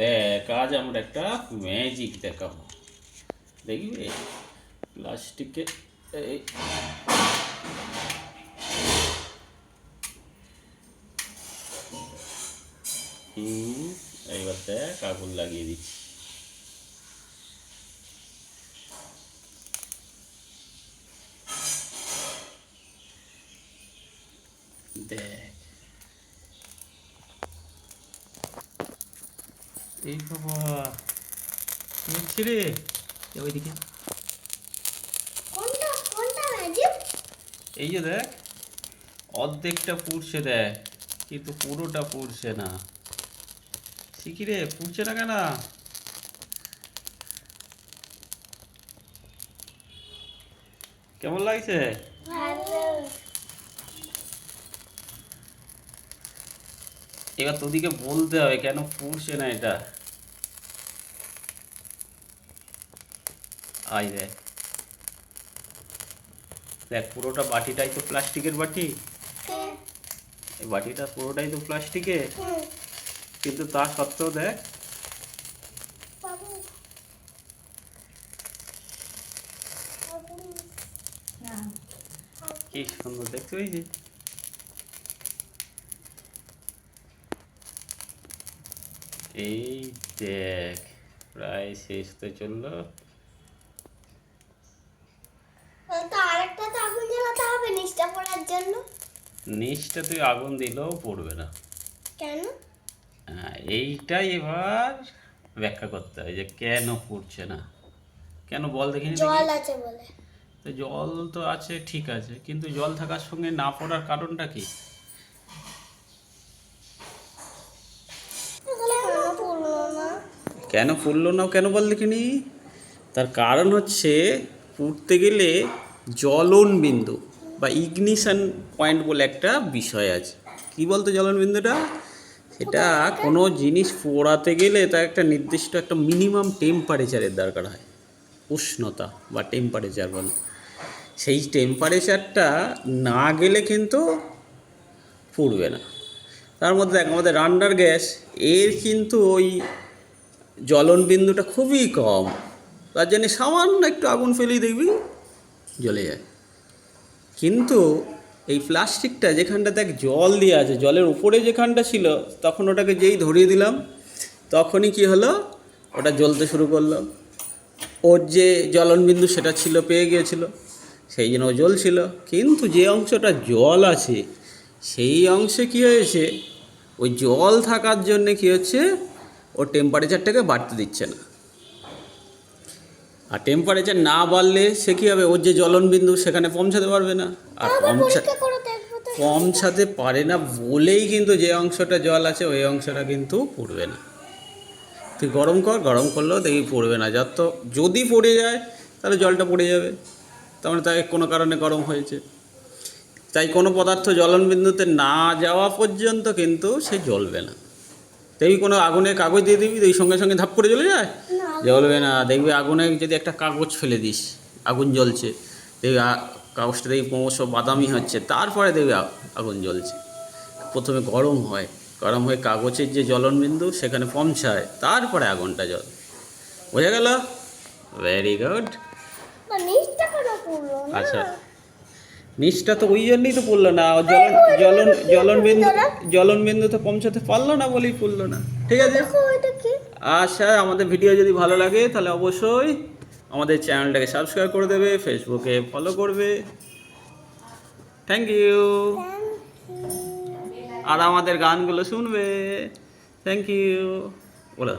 দেখ আজ আমরা একটা ম্যাজিক দেখাবো, দেখবি? প্লাস্টিকে এই এইবার দেখ আগুন লাগিয়ে দিচ্ছি। দেখ এই বাবা কি হচ্ছে রে? ওইদিকে কোনটা কোনটা ম্যাজিক? এই যে দেখ অর্ধেকটা পুড়ছে দেখ, কিন্তু পুরোটা পুড়ছে না। শিখি রে, পুড়ছে না কেন? কেমন লাগছে? ভালো। এবার তোদিকে বলতে হবে কেন পুড়ছে না এটা। আই দেখ, দেখ পুরোটা বাটিটাই তো প্লাস্টিকের বাটি। হ্যাঁ। এই বাটিটা পুরোটাই তো প্লাস্টিকের, হুম। কিন্তু তা সত্ত্বেও দেখ বাবু। বাবু। না। কি সুন্দর দেখতে পেয়েছি। এই দেখ প্রায় শেষ তো চললো। তো আরেকটা তো আগুন জ্বালাতে হবে নিচটা পড়ার জন্য। নিচটা তুই আগুন দিলেও পড়বে না। কেন? এইটাই এবার ব্যাখ্যা করতে হয় যে কেন পড়ছে না। কেন বল দেখিনি দেখি। জল আছে বলে। তো জল তো আছে ঠিক আছে, কিন্তু জল থাকার সঙ্গে না পড়ার কারণটা কি? কেন পড়লো না? কেন ফুললো না কেন বল দেখিনি। তার কারণ হচ্ছে পুড়তে গেলে জ্বলন বিন্দু বা ইগনিশন পয়েন্ট বলে একটা বিষয় আছে। কি বলতো জ্বলন বিন্দুটা? সেটা কোনো জিনিস পোড়াতে গেলে তার একটা নির্দিষ্ট একটা মিনিমাম টেম্পারেচারের দরকার হয়, উষ্ণতা বা টেম্পারেচার বলে। সেই টেম্পারেচারটা না গেলে কিন্তু পুড়বে না। তার মধ্যে দেখ আমাদের রান্নার গ্যাস, এর কিন্তু ওই জ্বলন বিন্দুটা খুবই কম। তার জন্য সামান্য একটু আগুন ফেলেই দেখবি জ্বলে যায়। কিন্তু এই প্লাস্টিকটা যেখানটা দেখ জল দিয়ে আছে, জলের উপরে যেখানটা ছিল, তখন ওটাকে যেই ধরিয়ে দিলাম তখনই কি হলো, ওটা জ্বলতে শুরু করলো। ওর যে জ্বলন বিন্দু সেটা ছিল, পেয়ে গিয়েছিল, সেই জন্য ও জ্বলছিল। কিন্তু যে অংশটা জল আছে সেই অংশে কি হয়েছে, ওই জল থাকার জন্যে কি হচ্ছে, ওর টেম্পারেচারটাকে বাড়তে দিচ্ছে না। আর টেম্পারেচার না বাড়লে সে কী হবে, ওর যে জ্বলন বিন্দু সেখানে পৌঁছাতে পারবে না। আর পরীক্ষা করে দেখবো তো। পৌঁছাতে পারে না বলেই কিন্তু যে অংশটা জল আছে ওই অংশটা কিন্তু পড়বে না। তুই গরম কর, গরম করলেও দেখি পড়বে না। যত যদি পড়ে যায় তাহলে জলটা পড়ে যাবে, তার মানে তাই কোনো কারণে গরম হয়েছে। তাই কোনো পদার্থ জ্বলন বিন্দুতে না যাওয়া পর্যন্ত কিন্তু সে জ্বলবে না। দেখবি কোনো আগুনে কাগজ দিয়ে দিবি, ওই সঙ্গে সঙ্গে ধাপ করে জ্বলে যায়? না। জ্বলবে না। দেখবি আগুনে যদি একটা কাগজ ফেলে দিস, আগুন জ্বলছে, দেখবি কাগজটা দেখবি ক্রমশ বাদামি হচ্ছে, তারপরে দেখবি আগুন জ্বলছে। প্রথমে গরম হয়, গরম হয়ে কাগজের যে জ্বলন বিন্দু সেখানে পৌঁছায়, তারপরে আগুনটা জ্বলে। বোঝা গেল? Very good. না, নিচটা কেন পড়লো না? আচ্ছা, নিচটা তো ওই জন্যই তো পড়লো না, জ্বলন জ্বলন জ্বলন বিন্দু, জ্বলন বিন্দুতে পৌঁছাতে পারলো না বলেই পড়লো না। ঠিক আছে। দেখো এটা কি? আচ্ছা, আমাদের ভিডিও যদি ভালো লাগে তাহলে অবশ্যই আমাদের চ্যানেলটাকে সাবস্ক্রাইব করে দেবে, ফেসবুকে ফলো করবে। Thank you. আর আমাদের গানগুলো শুনবে। থ্যাংক ইউ বলো।